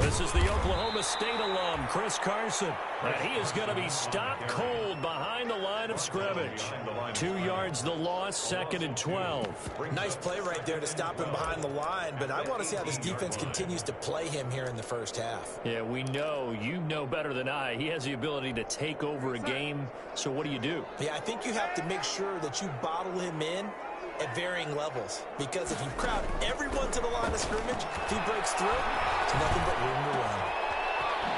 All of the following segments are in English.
This is the Oklahoma State alum, Chris Carson. And he is going to be stopped cold behind the line of scrimmage. 2 yards the loss, 2nd and 12. Nice play right there to stop him behind the line, but I want to see how this defense continues to play him here in the first half. Yeah, we know, you know better than I, he has the ability to take over a game. So what do? Yeah, I think you have to make sure that you bottle him in at varying levels, because if you crowd everyone to the line of scrimmage, if he breaks through, it's nothing but room to run.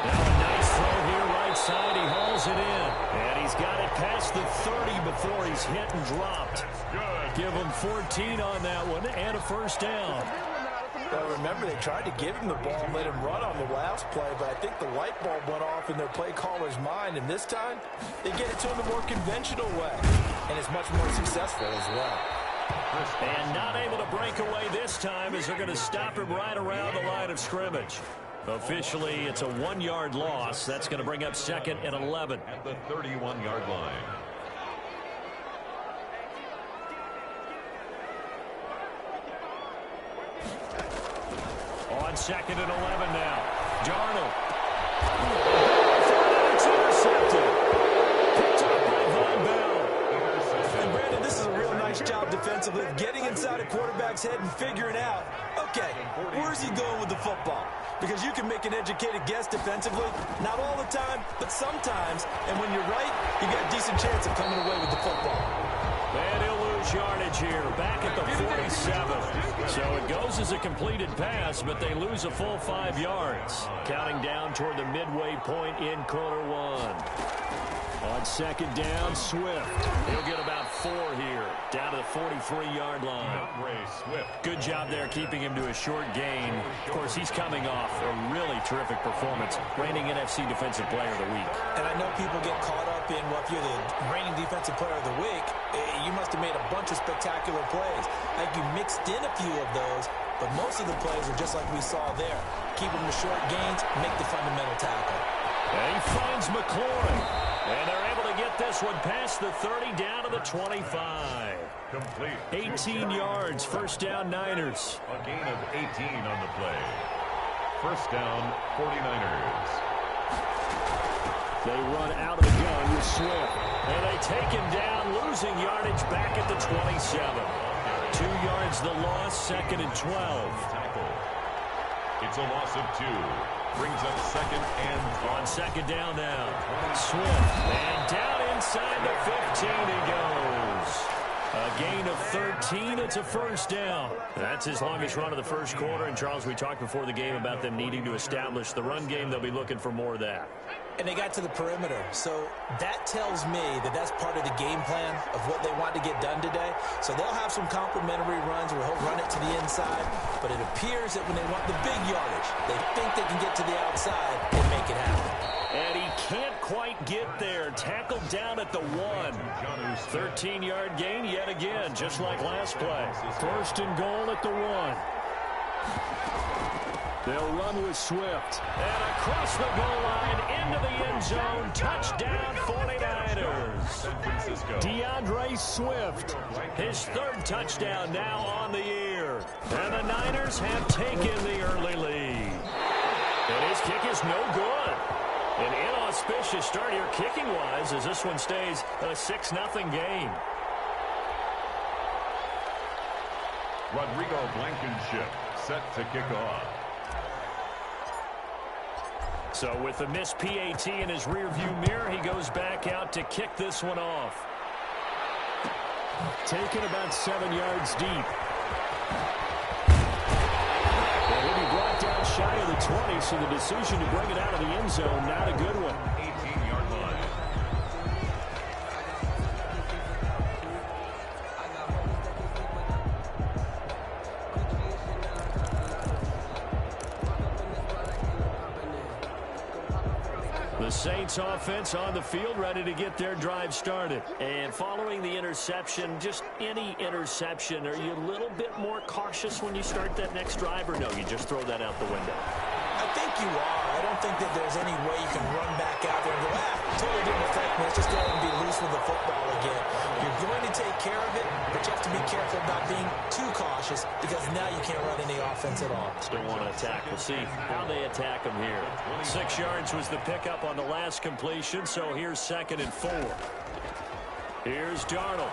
Now a nice throw here right side. He hauls it in, and he's got it past the 30 before he's hit and dropped. Give him 14 on that one and a first down. Well, remember, they tried to give him the ball and let him run on the last play, but I think the light bulb went off in their play caller's mind, and this time they get it to him the more conventional way, and it's much more successful as well. And not able to break away this time as they're going to stop him right around the line of scrimmage. Officially, it's a 1-yard loss. That's going to bring up 2nd and 11. At the 31-yard line. On 2nd and 11 now. Darnold. It's intercepted. Picked up by Von Bell. And Brandon, this is a real nice job defensively of getting inside a quarterback's head and figuring out, okay, where's he going with the football? Because you can make an educated guess defensively, not all the time, but sometimes. And when you're right, you got a decent chance of coming away with the football. And he'll lose yardage here, back at the 47. So it goes as a completed pass, but they lose a full 5 yards. Counting down toward the midway point in quarter 1. On 2nd down, Swift. He'll get about 4 here, down to the 43-yard line. Good job there keeping him to a short gain. Of course, he's coming off a really terrific performance, reigning NFC Defensive Player of the Week. And I know people get caught up in, well, if you're the reigning Defensive Player of the Week, you must have made a bunch of spectacular plays. I think you mixed in a few of those, but most of the plays are just like we saw there. Keep them to short gains, make the fundamental tackle. And he finds McLaurin. And they're able to get this one past the 30 down to the 25. Complete. 18 yards, first down Niners. A gain of 18 on the play. First down, 49ers. They run out of the gun with Swift. And they take him down, losing yardage back at the 27. 2 yards the loss, 2nd and 12. It's a loss of 2. Brings up 2nd and on 2nd down now. Swift. And down inside the 15 he goes. A gain of 13. It's a first down. That's his longest run of the first quarter. And, Charles, we talked before the game about them needing to establish the run game. They'll be looking for more of that. And they got to the perimeter. So that tells me that that's part of the game plan of what they want to get done today. So they'll have some complementary runs where he'll run it to the inside. But it appears that when they want the big yardage, they think they can get to the outside and make it happen. And he can't quite get there. Tackled down at the 1. 13-yard gain yet again, just like last play. First and goal at the 1. They'll run with Swift. And across the goal line into the end zone. Touchdown 49ers. DeAndre Swift. His 3rd touchdown now on the year. And the Niners have taken the early lead. And his kick is no good. An inauspicious start here kicking-wise as this one stays a 6-0 game. Rodrigo Blankenship set to kick off. So with the missed PAT in his rearview mirror, he goes back out to kick this one off. Taken about 7 yards deep. And he'll be brought down shy of the 20, so the decision to bring it out of the end zone, not a good one. 18-yard line. The Saints offense on the field, ready to get their drive started. And following the interception, just any interception, are you a little bit more cautious when you start that next drive, or no, you just throw that out the window? I think you are. I don't think that there's any way you can run back out there and go, totally didn't affect me. Let's just go ahead and be loose with the football again. You're going to take care of it, but you have to be careful about being too cautious because now you can't run any offense at all. Still want to attack. We'll see how they attack them here. 6 yards was the pickup on the last completion, so here's 2nd and 4. Here's Darnold.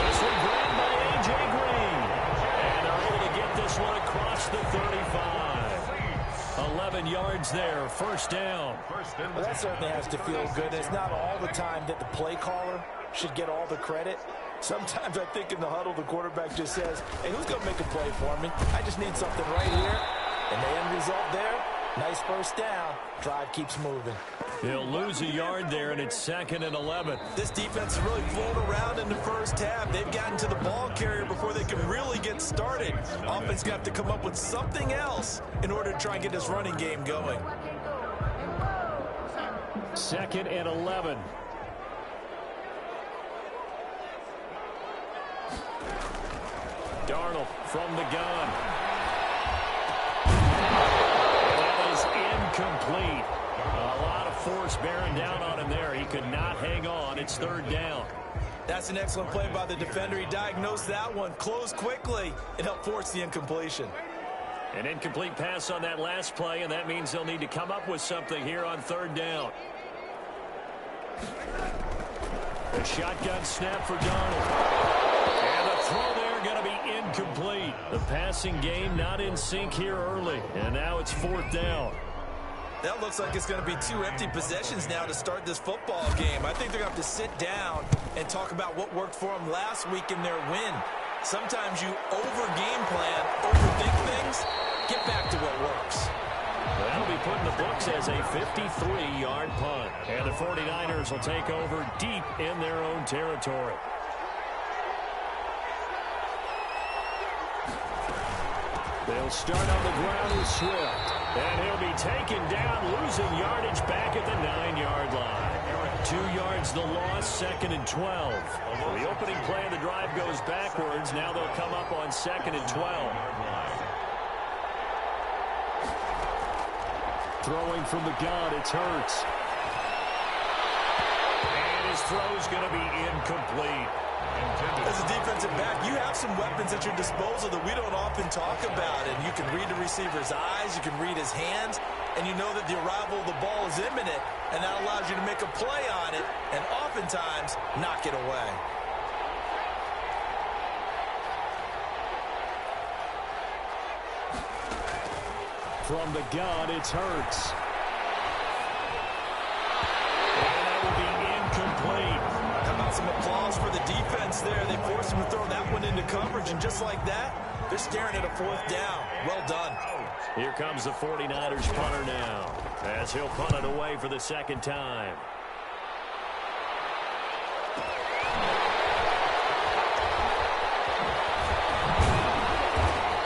This one grabbed by A.J. Green. And they're able to get this one across the 35. 11 yards there, 1st down. Well, that certainly has to feel good. It's not all the time that the play caller should get all the credit. Sometimes I think in the huddle, the quarterback just says, hey, who's going to make a play for me? I just need something right here. And the end result there, nice 1st down. Drive keeps moving. He'll lose a yard there, and it's 2nd and 11. This defense is really flown around in the 1st half. They've gotten to the ball carrier before they can really get started. Offense got to come up with something else in order to try and get this running game going. 2nd and 11. Darnold from the gun. That is incomplete. A lot of force bearing down on him there. He could not hang on. It's 3rd down. That's an excellent play by the defender. He diagnosed that one, closed quickly, and helped force the incompletion. An incomplete pass on that last play, and that means they'll need to come up with something here on 3rd down. A shotgun snap for Darnold. And the throw there going to be incomplete. The passing game not in sync here early, and now it's 4th down. That looks like it's going to be 2 empty possessions now to start this football game. I think they're going to have to sit down and talk about what worked for them last week in their win. Sometimes you over-game plan, overthink things, get back to what works. That'll be put in the books as a 53-yard punt. And the 49ers will take over deep in their own territory. They'll start on the ground with Swift. And he'll be taken down, losing yardage back at the 9-yard line. 2 yards the loss, 2nd and 12. The opening play of the drive goes backwards. Now they'll come up on 2nd and 12. Throwing from the gun, it's Hurts. And his throw's going to be incomplete. As a defensive back, you have some weapons at your disposal that we don't often talk about. And you can read the receiver's eyes, you can read his hands, and you know that the arrival of the ball is imminent, and that allows you to make a play on it and oftentimes knock it away. From the gun, it's Hurts. And that will be incomplete. How about some applause for the defense there? They forced him to throw that one into coverage, and just like that, they're staring at a 4th down. Well done. Here comes the 49ers punter now, as he'll punt it away for the 2nd time.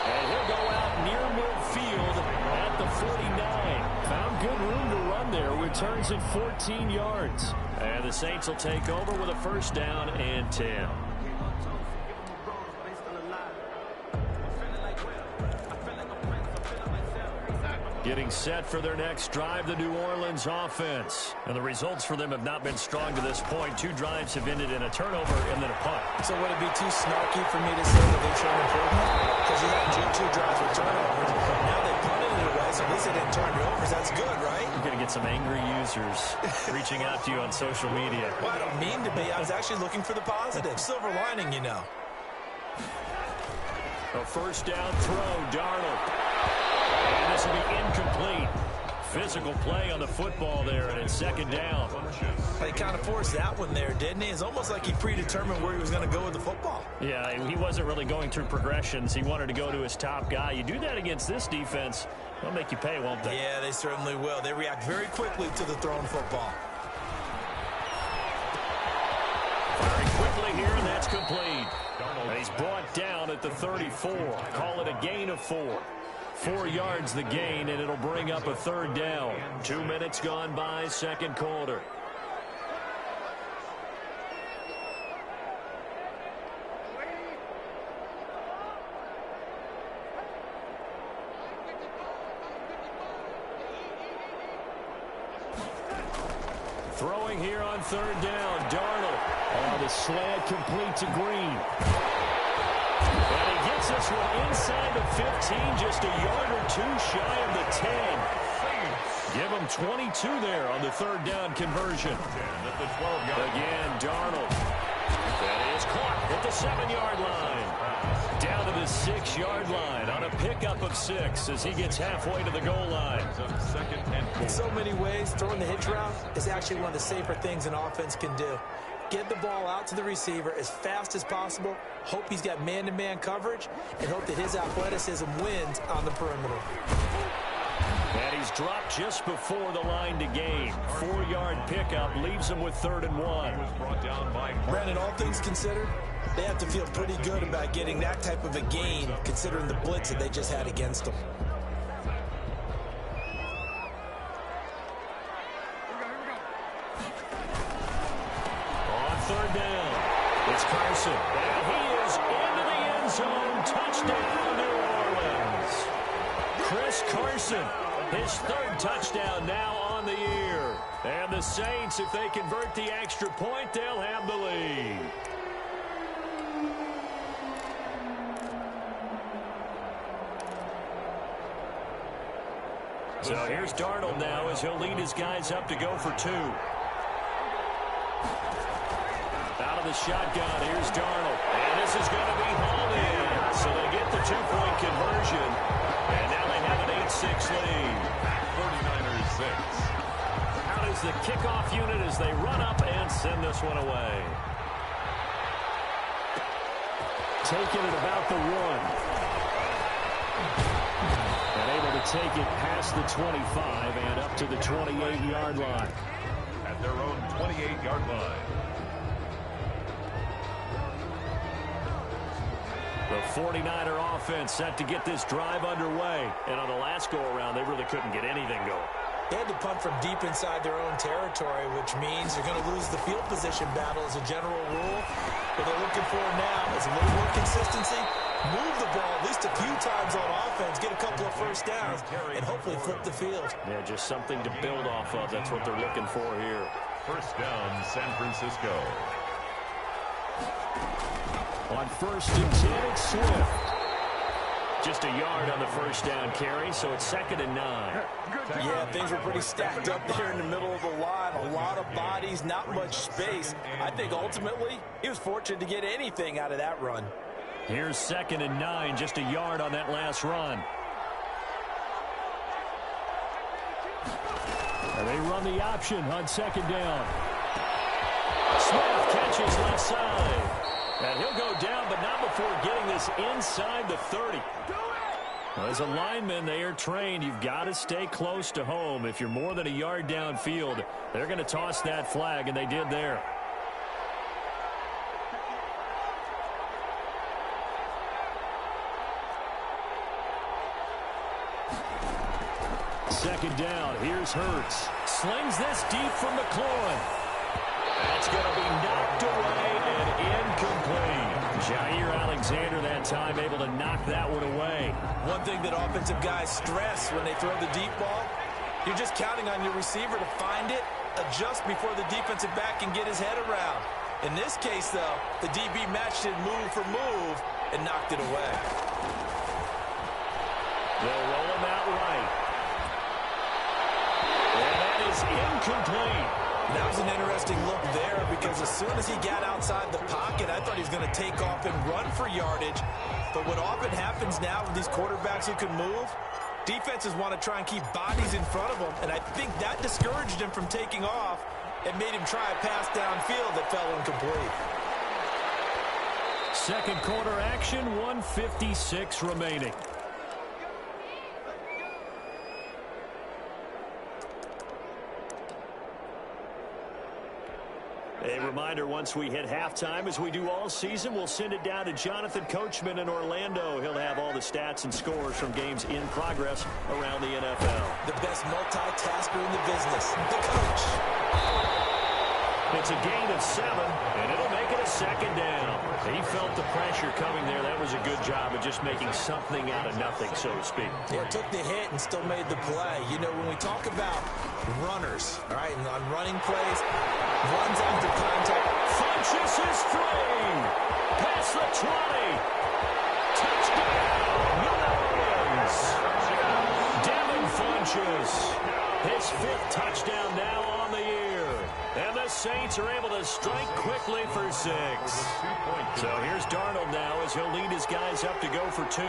And he'll go out near midfield at the 49. Found good room to run there. Returns at 14 yards. And the Saints will take over with a 1st down and 10. Getting set for their next drive, the New Orleans offense. And the results for them have not been strong to this point. 2 drives have ended in a turnover and then a punt. So would it be too snarky for me to say that they've shown improvement? Because you had 2 drives with turnovers. Now they punted it away, so at least they didn't turn it over. That's good, right? You're going to get some angry users reaching out to you on social media. Well, I don't mean to be. I was actually looking for the positive. Silver lining, you know. A 1st down throw, Darnold. And this will be incomplete. Physical play on the football there, and it's 2nd down. He kind of forced that one there, didn't he? It's almost like he predetermined where he was going to go with the football. Yeah, he wasn't really going through progressions. He wanted to go to his top guy. You do that against this defense, they'll make you pay, won't they? Yeah, they certainly will. They react very quickly to the thrown football. Firing quickly here, and that's complete. And he's brought down at the 34. Call it a gain of 4. 4 yards the gain, and it'll bring up a 3rd down. 2 minutes gone by, 2nd quarter. Throwing here on third down. Darnold. The slant complete to Green. And he gets this one inside the 15, just a yard or two shy of the 10. Give him 22 there on the third down conversion. Again, Darnold. That is caught at the 7-yard line. Down to the 6-yard line on a pickup of 6 as he gets halfway to the goal line. In so many ways, throwing the hitch route is actually one of the safer things an offense can do. Get the ball out to the receiver as fast as possible, hope he's got man-to-man coverage, and hope that his athleticism wins on the perimeter. And he's dropped just before the line to gain. 4-yard pickup leaves him with 3rd and 1. Brandon, all things considered, they have to feel pretty good about getting that type of a gain, considering the blitz that they just had against them. On third down, it's Carson. And he is into the end zone. Touchdown, New Orleans. Chris Carson, his 3rd touchdown now on the year. And the Saints, if they convert the extra point, they'll have the lead. So here's Darnold now as he'll lead his guys up to go for 2. Out of the shotgun, here's Darnold. And this is going to be hauled in. So they get the 2-point conversion. And now they have an 8-6 lead. 49ers 6. Out is the kickoff unit as they run up and send this one away. Taking it about the 1. And able to take it past the 25 and up to the 28-yard line. At their own 28-yard line. The 49er offense set to get this drive underway. And on the last go-around, they really couldn't get anything going. They had to punt from deep inside their own territory, which means they're going to lose the field position battle as a general rule. What they're looking for now is a little more consistency, move the ball at least a few times on offense, get a couple of first downs, and hopefully flip the field. Yeah, just something to build off of. That's what they're looking for here. First down, San Francisco. On 1st and 10, it's Swift. Just a yard on the first down carry, so it's 2nd and 9. Yeah, things were pretty stacked up there in the middle of the line. A lot of bodies, not much space. I think ultimately he was fortunate to get anything out of that run. Here's 2nd and 9, just a yard on that last run. And they run the option on 2nd down. Swift catches left side. And he'll go down, but not before getting this inside the 30. Well, as a lineman, they are trained. You've got to stay close to home. If you're more than a yard downfield, they're going to toss that flag, and they did there. Second down, here's Hurts. Slings this deep from McLaurin. That's going to be knocked away and incomplete. Jair Alexander that time able to knock that one away. One thing that offensive guys stress when they throw the deep ball, you're just counting on your receiver to find it, adjust before the defensive back can get his head around. In this case, though, the DB matched it move for move and knocked it away. They'll roll him out right. And that is incomplete. That was an interesting look there because as soon as he got outside the pocket, I thought he was going to take off and run for yardage. But what often happens now with these quarterbacks who can move, defenses want to try and keep bodies in front of them, and I think that discouraged him from taking off and made him try a pass downfield that fell incomplete. Second quarter action, 1:56 remaining. A reminder, once we hit halftime, as we do all season, we'll send it down to Jonathan Coachman in Orlando. He'll have all the stats and scores from games in progress around the NFL. The best multitasker in the business, the coach. It's a gain of 7, and it'll make it a second down. He felt the pressure coming there. That was a good job of just making something out of nothing, so to speak. Yeah, took the hit and still made the play. You know, when we talk about runners, all right, and on running plays, runs after contact. Funchess is free. Past the 20. Touchdown, New Orleans. Devin Funchess. His 5th touchdown now on the year. And the Saints are able to strike quickly for 6. So here's Darnold now as he'll lead his guys up to go for 2.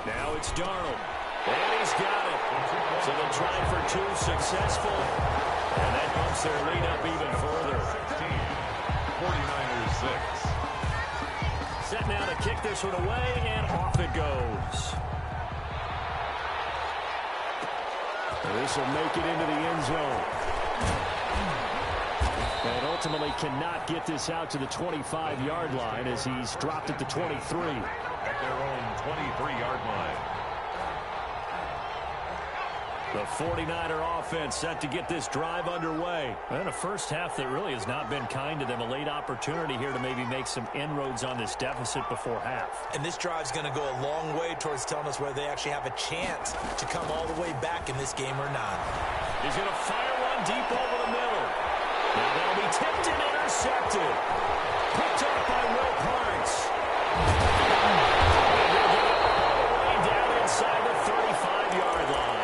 Now it's Darnold. And he's got it. So the try for 2 successful. And that bumps their lead up even further. 49ers 6. Set now to kick this one away, and off it goes. This will make it into the end zone. And ultimately cannot get this out to the 25-yard line as he's dropped at the 23. At their own 23-yard line. The 49er offense set to get this drive underway. And a first half that really has not been kind to them. A late opportunity here to maybe make some inroads on this deficit before half. And this drive's going to go a long way towards telling us whether they actually have a chance to come all the way back in this game or not. He's going to fire one deep over the middle. Now that'll be tipped and intercepted. Picked up by Will Parks. Way down inside the 35-yard line.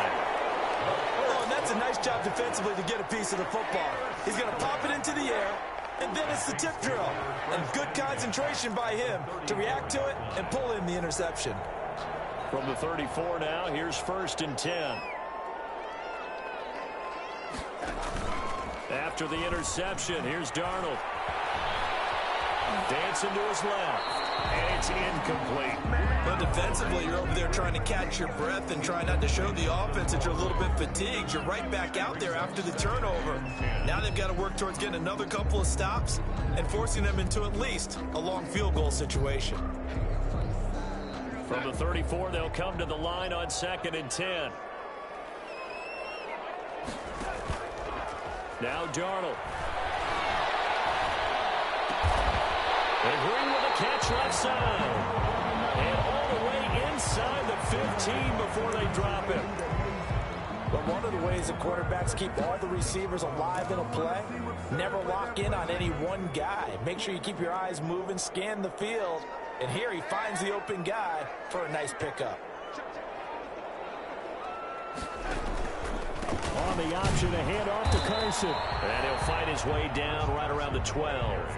A nice job defensively to get a piece of the football. He's going to pop it into the air, and then it's the tip drill. And good concentration by him to react to it and pull in the interception. From the 34 now, here's 1st and 10. After the interception, here's Darnold. Dancing to his left, and it's incomplete. But defensively, you're over there trying to catch your breath and try not to show the offense that you're a little bit fatigued. You're right back out there after the turnover. Now they've got to work towards getting another couple of stops and forcing them into at least a long field goal situation. From the 34, they'll come to the line on 2nd and 10. Now Darnold. And Green with a catch left side. And all the way inside the 15 before they drop him. But one of the ways the quarterbacks keep all the receivers alive in a play, never lock in on any one guy. Make sure you keep your eyes moving, scan the field. And here he finds the open guy for a nice pickup. On the option, a handoff to Carson. And he'll fight his way down right around the 12.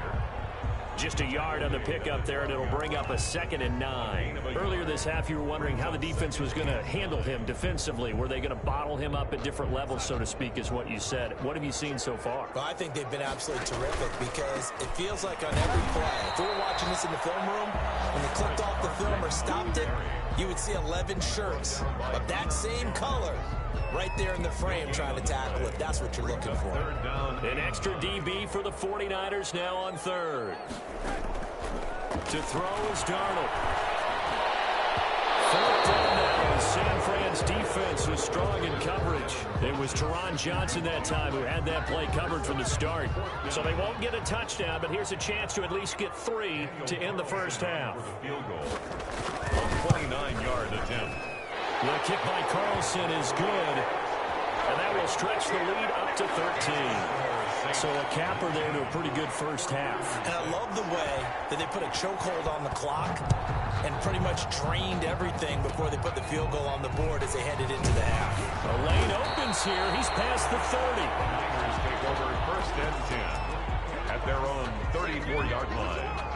Just a yard on the pickup there, and it'll bring up a 2nd and 9. Earlier this half, you were wondering how the defense was going to handle him defensively. Were they going to bottle him up at different levels, so to speak, is what you said. What have you seen so far? Well, I think they've been absolutely terrific because it feels like on every play, if we were watching this in the film room, when they clicked off the film or stopped it, you would see 11 shirts of that same color right there in the frame trying to tackle it. That's what you're looking for. An extra DB for the 49ers now on 3rd. To throw is Darnold. 4th down now as San Fran's defense was strong in coverage. It was Teron Johnson that time who had that play covered from the start. So they won't get a touchdown, but here's a chance to at least get 3 to end the first half. Field goal. A 29-yard attempt. The kick by Carlson is good, and that will stretch the lead up to 13. So a capper there to a pretty good first half. And I love the way that they put a chokehold on the clock and pretty much drained everything before they put the field goal on the board as they headed into the half. A lane opens here. He's past the 30. Niners take over 1st and 10 at their own 34-yard line.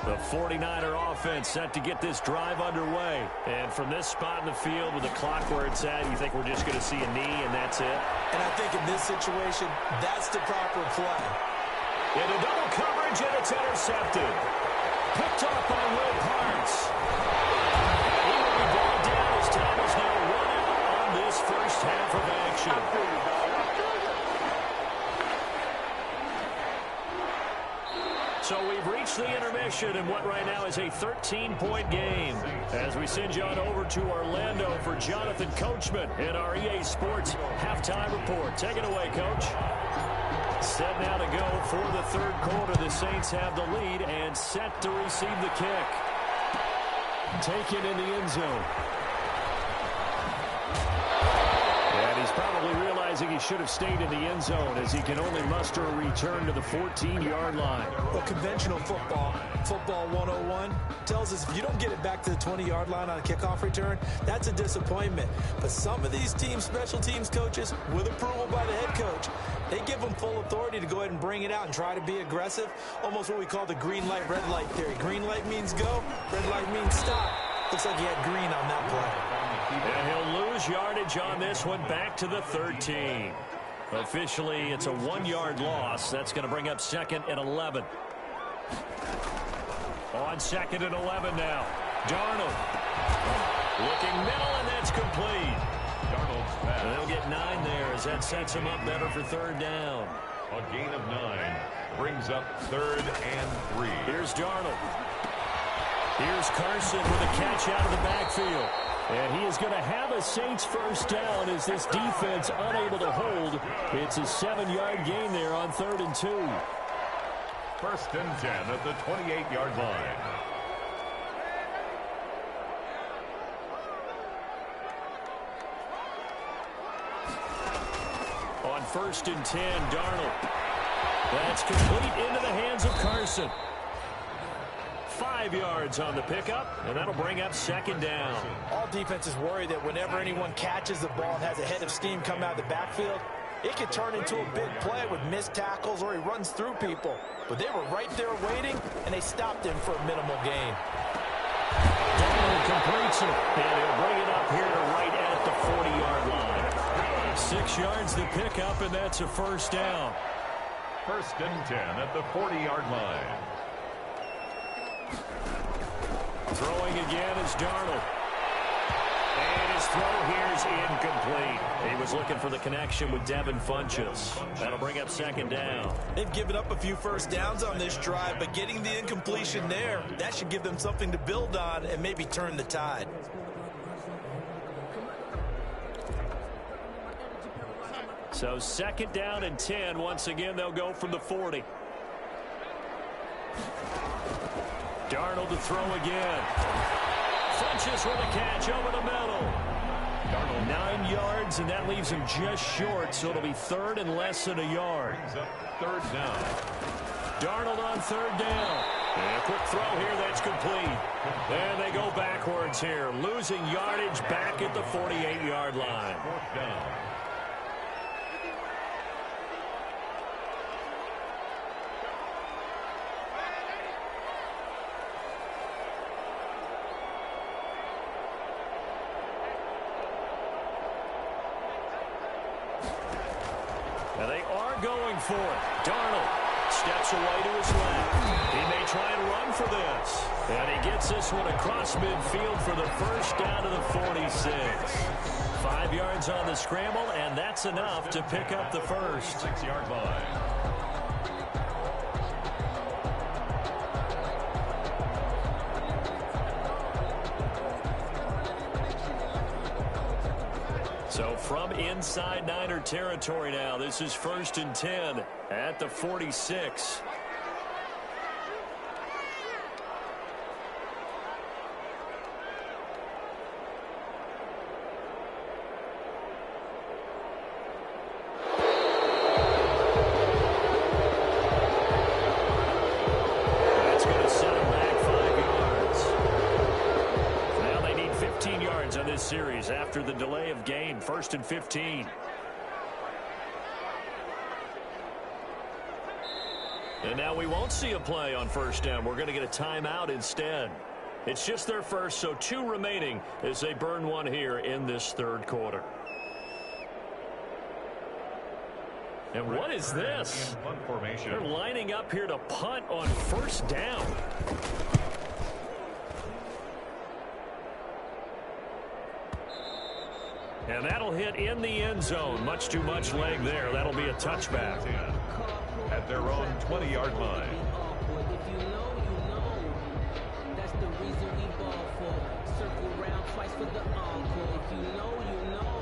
The 49er offense set to get this drive underway. And from this spot in the field with the clock where it's at, you think we're just going to see a knee and that's it? And I think in this situation, that's the proper play. Into double coverage, and it's intercepted. Picked off by Will Parks. He will be brought down as time is now run out on this first half of action. So we've reached the intermission in what right now is a 13-point game. As we send you on over to Orlando for Jonathan Coachman in our EA Sports halftime report. Take it away, Coach. Set now to go for the third quarter. The Saints have the lead and set to receive the kick. Taken in the end zone. And he's probably realizing he should have stayed in the end zone as he can only muster a return to the 14-yard line. Well, conventional football 101, tells us if you don't get it back to the 20-yard line on a kickoff return, that's a disappointment. But some of these teams, special teams coaches, with approval by the head coach, they give them full authority to go ahead and bring it out and try to be aggressive. Almost what we call the green light, red light theory. Green light means go, red light means stop. Looks like he had green on that play. And he'll lose yardage on this one, back to the 13. Officially, it's a 1-yard loss. That's going to bring up 2nd and 11. On 2nd and 11 now. Darnold. Looking middle, and that's complete. Darnold's pass. And they'll get 9 there as that sets him up better for 3rd down. A gain of 9 brings up 3rd and 3. Here's Darnold. Here's Carson with a catch out of the backfield. And he is going to have a Saints first down as this defense unable to hold. It's a 7-yard gain there on 3rd and 2. 1st and 10 at the 28-yard line. On 1st and 10, Darnold. That's complete into the hands of Carson. 5 yards on the pickup, and that'll bring up 2nd down. All defenses worry that whenever anyone catches the ball and has a head of steam come out of the backfield, it could turn into a big play with missed tackles or he runs through people. But they were right there waiting, and they stopped him for a minimal gain. Darnold completes it, and he'll bring it up here to right at the 40-yard line. 6 yards the pickup, and that's a first down. 1st and 10 at the 40-yard line. Throwing again is Darnold. And his throw here is incomplete. He was looking for the connection with Devin Funchess. That'll bring up 2nd down. They've given up a few first downs on this drive, but getting the incompletion there, that should give them something to build on and maybe turn the tide. So 2nd down and 10. Once again, they'll go from the 40. Darnold to throw again. Funchess with a catch over the middle. Darnold 9 yards, and that leaves him just short, so it'll be 3rd and less than a yard. brings up 3rd down. Darnold on 3rd down. And a quick throw here, that's complete. And they go backwards here, losing yardage back at the 48-yard line. 4th down. And they are going for it. Darnold steps away to his left. He may try and run for this. And he gets this one across midfield for the first down to the 46. 5 yards on the scramble, and that's enough to pick up the first. 6-yard line. So from inside Niner territory now, this is 1st and 10 at the 46. That's going to set them back 5 yards. Now they need 15 yards on this series after the delay of game. 1st and 15. And now we won't see a play on 1st down. We're going to get a timeout instead. It's just their first, so 2 remaining as they burn one here in this 3rd quarter. And what is this? Punt formation. They're lining up here to punt on 1st down. And that'll hit in the end zone. Much too much leg there. That'll be a touchback. At their own 20-yard line. you know, you know.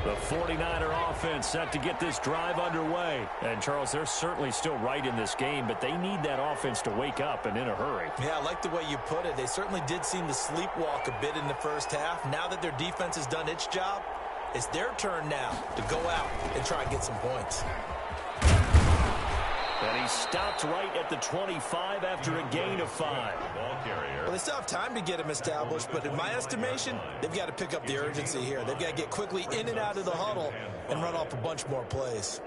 The 49er offense set to get this drive underway. And, Charles, they're certainly still right in this game, but they need that offense to wake up and in a hurry. Yeah, I like the way you put it. They certainly did seem to sleepwalk a bit in the first half. Now that their defense has done its job, it's their turn now to go out and try and get some points. And he stopped right at the 25 after a gain of 5. Well, they still have time to get him established, but in my estimation, they've got to pick up the urgency here. They've got to get quickly in and out of the huddle and run off a bunch more plays.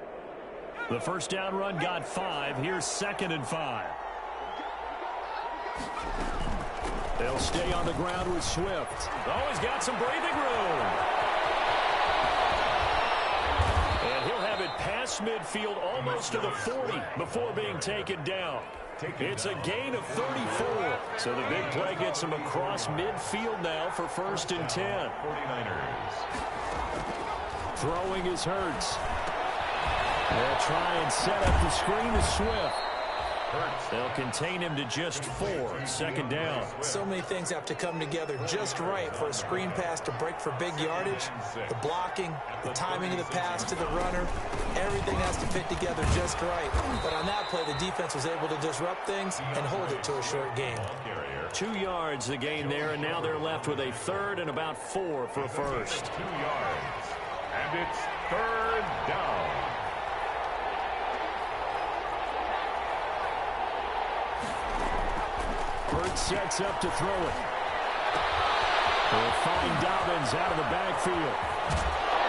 The first down run got 5. Here's 2nd and 5. They'll stay on the ground with Swift. Oh, he's got some breathing room. And he'll have it past midfield almost to the 40 before being taken down. It's a gain of 34. So the big play gets him across midfield now for 1st and 10. 49ers. Throwing is Hurts. They'll try and set up the screen to Swift. They'll contain him to just 4. 2nd down. So many things have to come together just right for a screen pass to break for big yardage. The blocking, the timing of the pass to the runner, everything has to fit together just right. But on that play, the defense was able to disrupt things and hold it to a short gain. 2 yards the gain there, and now they're left with a 3rd and about 4 for a first. 2 yards. And it's 3rd down. Hurts sets up to throw it. They'll find Dobbins out of the backfield.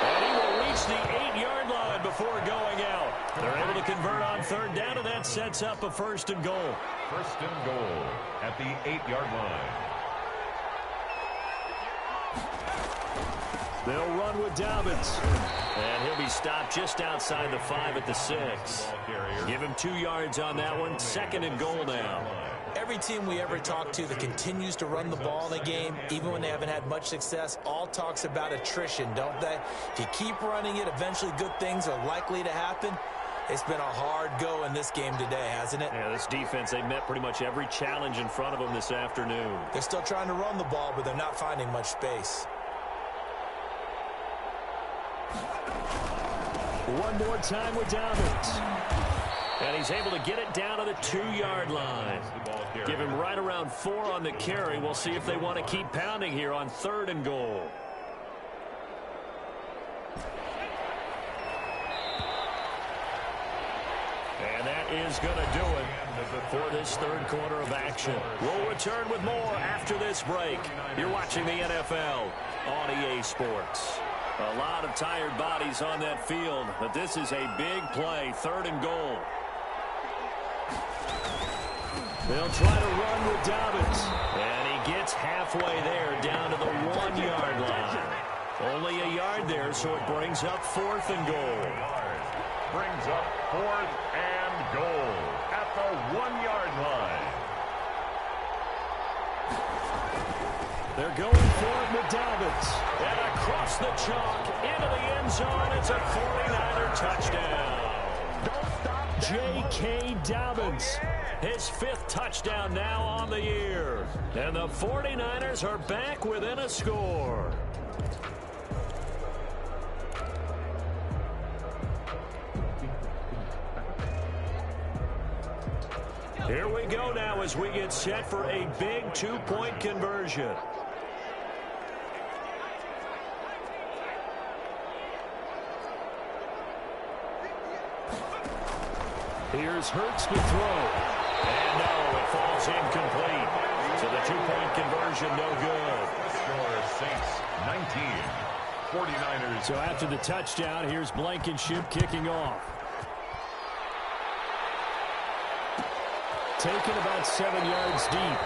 And he will reach the 8-yard line before going out. They're able to convert on 3rd down, and that sets up a 1st and goal. 1st and goal at the 8-yard line. They'll run with Dobbins. And he'll be stopped just outside the 5 at the 6. Give him 2 yards on that one. 2nd and goal now. Every team we ever talk to that continues to run the ball in a game, even when they haven't had much success, all talks about attrition, don't they? If you keep running it, eventually good things are likely to happen. It's been a hard go in this game today, hasn't it? Yeah, this defense, they met pretty much every challenge in front of them this afternoon. They're still trying to run the ball, but they're not finding much space. One more time with Dobbins. And he's able to get it down to the 2-yard line. Give him right around 4 on the carry. We'll see if they want to keep pounding here on 3rd and goal. And that is going to do it for this 3rd quarter of action. We'll return with more after this break. You're watching the NFL on EA Sports. A lot of tired bodies on that field, but this is a big play, 3rd and goal. They'll try to run with Dobbins. And he gets halfway there down to the 1-yard line. Only a yard there, so it brings up 4th and goal. Brings up 4th and goal at the 1-yard line. They're going for it with Dobbins. And across the chalk into the end zone. It's a 49er touchdown. J.K. Dobbins, his 5th touchdown now on the year. And the 49ers are back within a score. Here we go now as we get set for a big 2-point conversion. Here's Hurts to throw. And no, it falls incomplete. So the 2-point conversion no good. Score Saints 19. 49ers. So after the touchdown, here's Blankenship kicking off. Taken about 7 yards deep.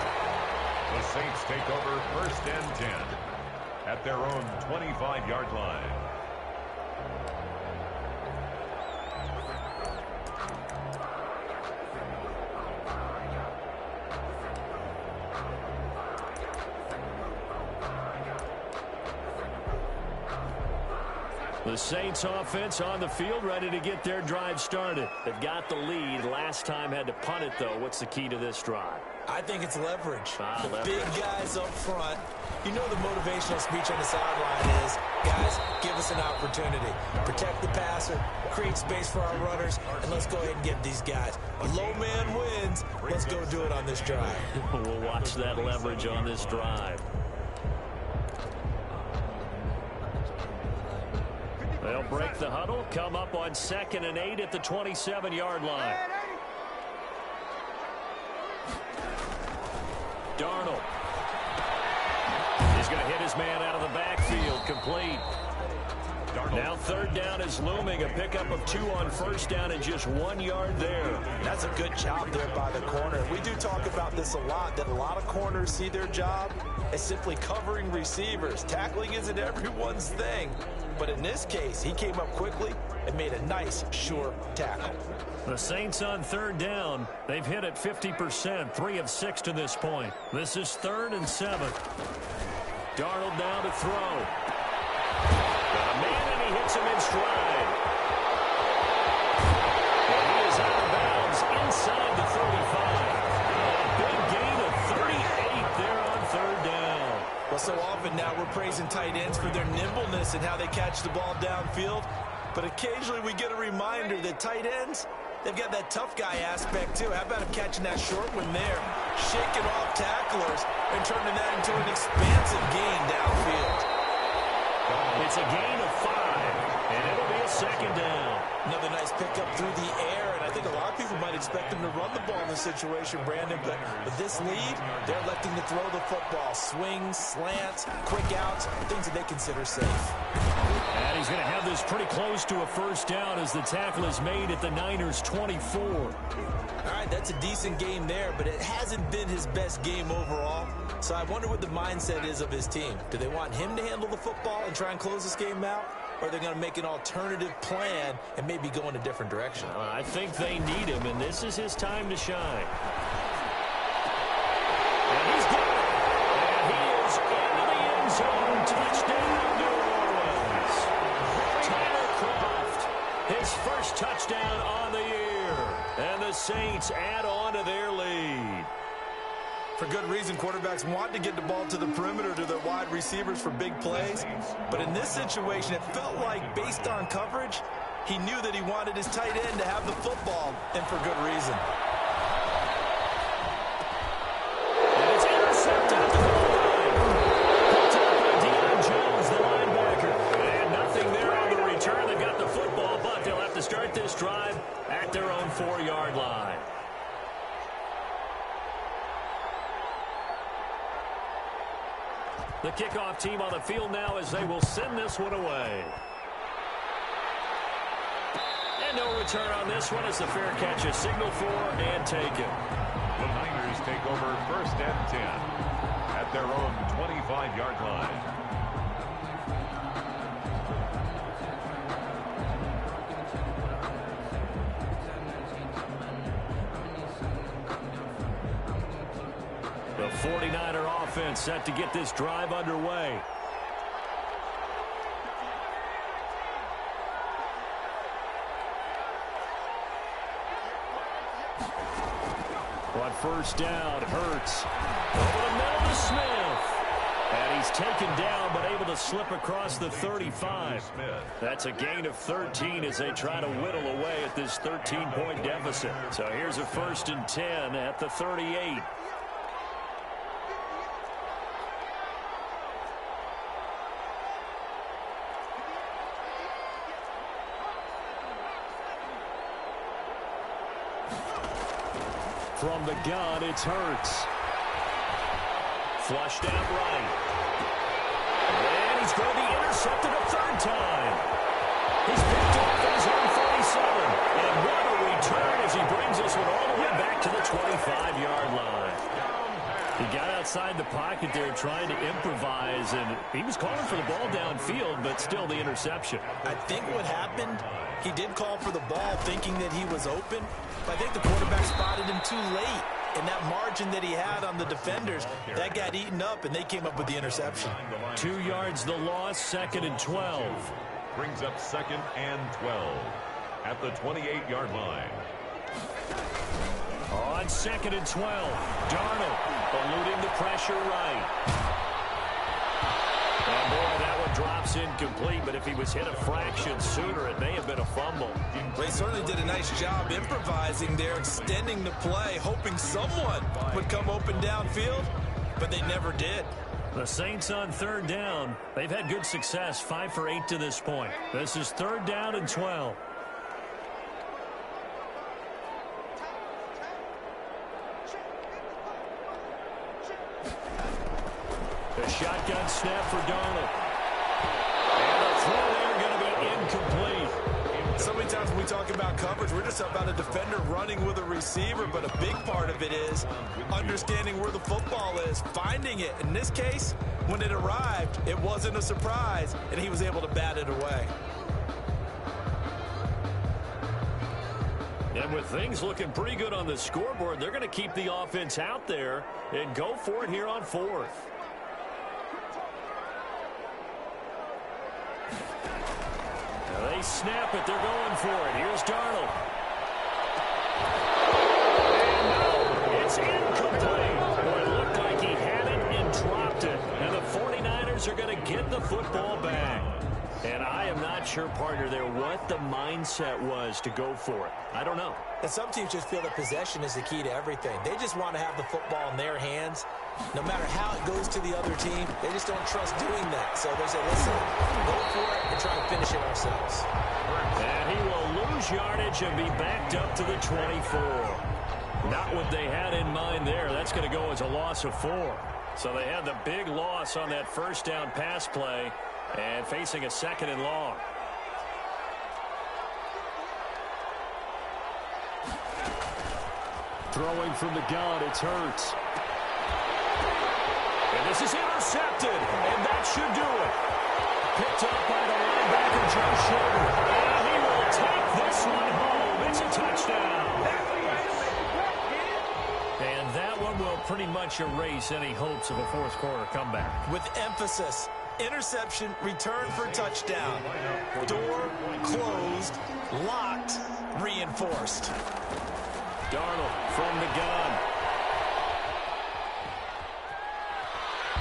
The Saints take over 1st and 10 at their own 25-yard line. The Saints offense on the field, ready to get their drive started. They've got the lead. Last time had to punt it, though. What's the key to this drive? I think it's leverage. The leverage. Big guys up front. You know the motivational speech on the sideline is, guys, give us an opportunity. Protect the passer, create space for our runners, and let's go ahead and get these guys. A low man wins. Let's go do it on this drive. We'll watch that leverage on this drive. They'll break the huddle, come up on 2nd and 8 at the 27-yard line. Darnold. He's going to hit his man out of the backfield, complete. Now 3rd down is looming, a pickup of 2 on 1st down and just 1 yard there. That's a good job there by the corner. We do talk about this a lot, that a lot of corners see their job as simply covering receivers. Tackling isn't everyone's thing. But in this case, he came up quickly and made a nice, sure tackle. The Saints on 3rd down. They've hit it 50%, 3 of 6 to this point. This is 3rd and 7. Darnold down to throw. Got a man, and he hits him in stride. And he is out of bounds inside the 35. A big gain of 38 there on 3rd down. Well, so often now we're praising tight ends for their nimbleness and how they catch the ball downfield. But occasionally we get a reminder that tight ends, they've got that tough guy aspect too. How about him catching that short one there, shaking off tacklers, and turning that into an expansive gain downfield. It's a gain of 5, and it'll be a 2nd down. Another nice pickup through the air, and I think a lot of people might expect them to run the ball in this situation, Brandon, but with this lead, they're electing to throw the football. Swings, slants, quick outs, things that they consider safe. And he's going to have this pretty close to a 1st down as the tackle is made at the Niners' 24. All right, that's a decent game there, but it hasn't been his best game overall. So I wonder what the mindset is of his team. Do they want him to handle the football and try and close this game out? Or are they going to make an alternative plan and maybe go in a different direction? I think they need him, and this is his time to shine. And he's got it. And he is into the end zone. Touchdown, New Orleans. Tyler Kroft, his first touchdown on the year. And the Saints add on to their lead. For good reason, quarterbacks want to get the ball to the perimeter to their wide receivers for big plays. But in this situation, it felt like, based on coverage, he knew that he wanted his tight end to have the football, and for good reason. And it's intercepted at the goal line. Picked up by Deion Jones, the linebacker. And nothing there on the return. They got the football, but they'll have to start this drive at their own 4-yard line. The kickoff team on the field now as they will send this one away. And no return on this one as the fair catch is signaled for and taken. The Niners take over 1st and 10 at their own 25-yard line. The 49er offense set to get this drive underway. On 1st down, Hurts. Over the middle to Smith. And he's taken down but able to slip across the 35. That's a gain of 13 as they try to whittle away at this 13-point deficit. So here's a 1st and 10 at the 38. From the gun, it's Hurts. Flushed out right. And he's going to be intercepted a 3rd time. He's picked off at his own 47. And what a return as he brings this one all the way back to the 25-yard line. He got outside the pocket there trying to improvise, and he was calling for the ball downfield, but still the interception. I think what happened, he did call for the ball thinking that he was open, but I think the quarterback spotted him too late. And that margin that he had on the defenders, that got eaten up, and they came up with the interception. 2 yards the loss, 2nd and 12. Brings up 2nd and 12 at the 28-yard line. On On 2nd and 12, Darnold eluding the pressure right. And boy, that one drops incomplete, but if he was hit a fraction sooner, it may have been a fumble. They certainly did a nice job improvising there, extending the play, hoping someone would come open downfield, but they never did. The Saints on 3rd down. They've had good success, 5 for 8 to this point. This is 3rd down and 12. The shotgun snap for Darnold. And the throw there going to be incomplete. So many times when we talk about coverage, we're just about a defender running with a receiver, but a big part of it is understanding where the football is, finding it. In this case, when it arrived, it wasn't a surprise, and he was able to bat it away. And with things looking pretty good on the scoreboard, they're going to keep the offense out there and go for it here on 4th. They snap it. They're going for it. Here's Darnold. And no, it's incomplete. Boy, it looked like he had it and dropped it. And the 49ers are going to get the football back. And I am not sure, partner, there what the mindset was to go for it. I don't know. And some teams just feel that possession is the key to everything. They just want to have the football in their hands. No matter how it goes to the other team, they just don't trust doing that. So they say, listen, go for it and try and finish it ourselves. And he will lose yardage and be backed up to the 24. Not what they had in mind there. That's going to go as a loss of 4. So they had the big loss on that 1st down pass play and facing a 2nd and long. Throwing from the gun, it's Hurts. And this is intercepted, and that should do it. Picked up by the linebacker, Joe Schroeder. And he will take this one home. It's a touchdown. And that one will pretty much erase any hopes of a 4th quarter comeback. With emphasis, interception, return for touchdown. Door closed, locked, reinforced. Darnold from the gun.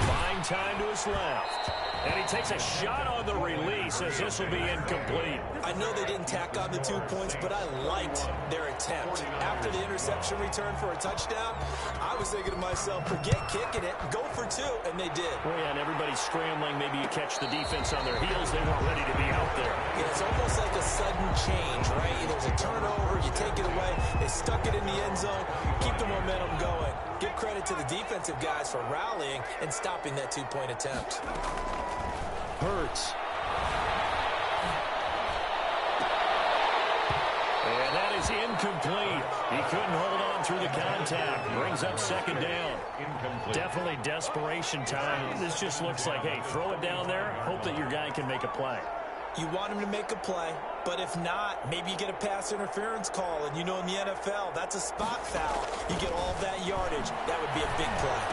Buying time to his left. And he takes a shot on the release as this will be incomplete. I know they didn't tack on the 2 points, but I liked their attempt. After the interception return for a touchdown, I was thinking to myself, forget kicking it, go for 2, and they did. Oh, yeah, and everybody's scrambling. Maybe you catch the defense on their heels. They weren't ready to be out there. Yeah, it's almost like a sudden change, right? There's a turnover, you take it away, they stuck it in the end zone, keep the momentum going. Give credit to the defensive guys for rallying and stopping that 2-point attempt. Hurts. And that is incomplete. He couldn't hold on through the contact. Brings up 2nd down. Definitely desperation time. This just looks like, hey, throw it down there. Hope that your guy can make a play. You want him to make a play, but if not, maybe you get a pass interference call. And you know in the NFL, that's a spot foul. You get all of that yardage. That would be a big play.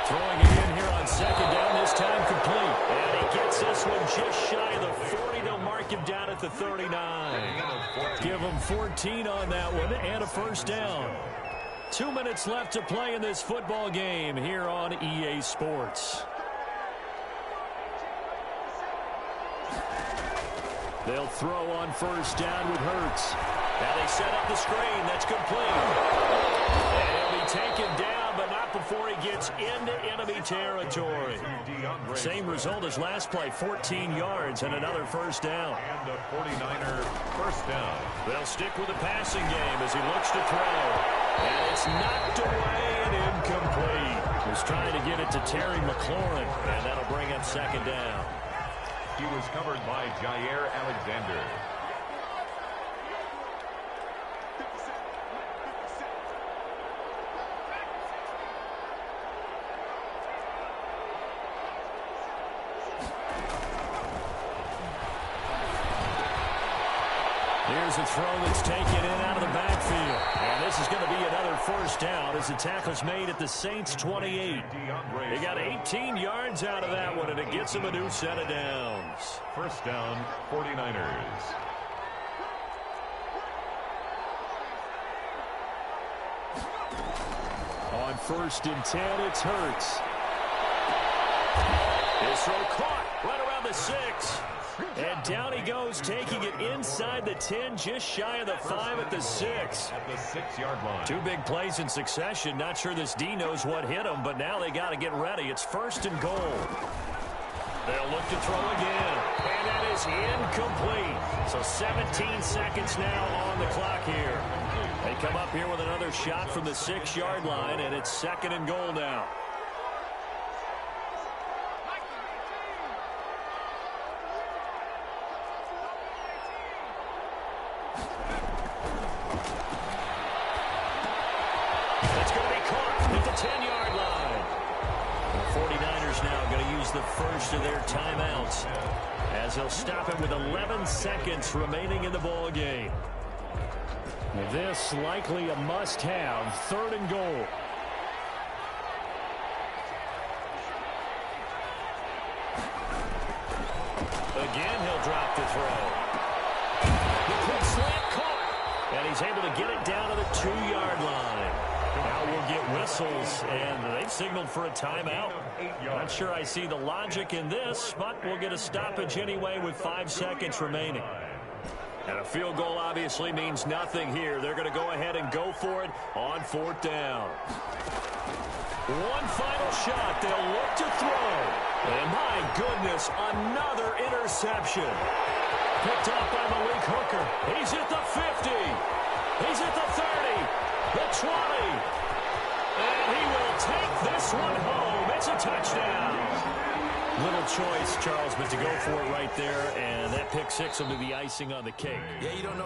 Throwing it in here on 2nd down, this time complete. And he gets this one just shy of the 40. They'll mark him down at the 39. Give him 14 on that one and a 1st down. 2 minutes left to play in this football game here on EA Sports. They'll throw on 1st down with Hurts. Now they set up the screen. That's complete. And he'll be taken down, but not before he gets into enemy territory. Same result as last play, 14 yards and another 1st down. And a 49er 1st down. They'll stick with the passing game as he looks to throw. And it's knocked away and incomplete. He's trying to get it to Terry McLaurin, and that'll bring up 2nd down. He was covered by Jair Alexander. Here's a throw that's taken in out of the backfield. And this is going to be another 1st down as the tackle's made at the Saints' 28. They got 18 yards out of that one, and it gets them a new set of downs. 1st down, 49ers. 1st and 10. It's Hurts. His throw caught right around the 6. And down he goes, taking it inside the 10, just shy of the 5 at the 6. At the 6-yard line. 2 big plays in succession. Not sure this D knows what hit him, but now they got to get ready. It's 1st and goal. They'll look to throw again. And that is incomplete. So 17 seconds now on the clock here. They come up here with another shot from the 6-yard line, and it's 2nd and goal now. That's going to be caught at the 10-yard line. The 49ers now going to use the first of their timeouts as they'll stop it with 11 seconds remaining in the ball game. This likely a must-have, 3rd and goal. Again, he'll drop the throw. The quick slant caught, and he's able to get it down to the 2-yard line. Now we'll get whistles, and they've signaled for a timeout. Not sure I see the logic in this, but we'll get a stoppage anyway with 5 seconds remaining. And a field goal obviously means nothing here. They're going to go ahead and go for it on 4th down. One final shot. They'll look to throw. And my goodness, another interception. Picked off by Malik Hooker. He's at the 50. He's at the 30. The 20. And he will take this one home. It's a touchdown. Little choice, Charles, but to go for it right there, and that pick 6 will be the icing on the cake. Yeah, you don't know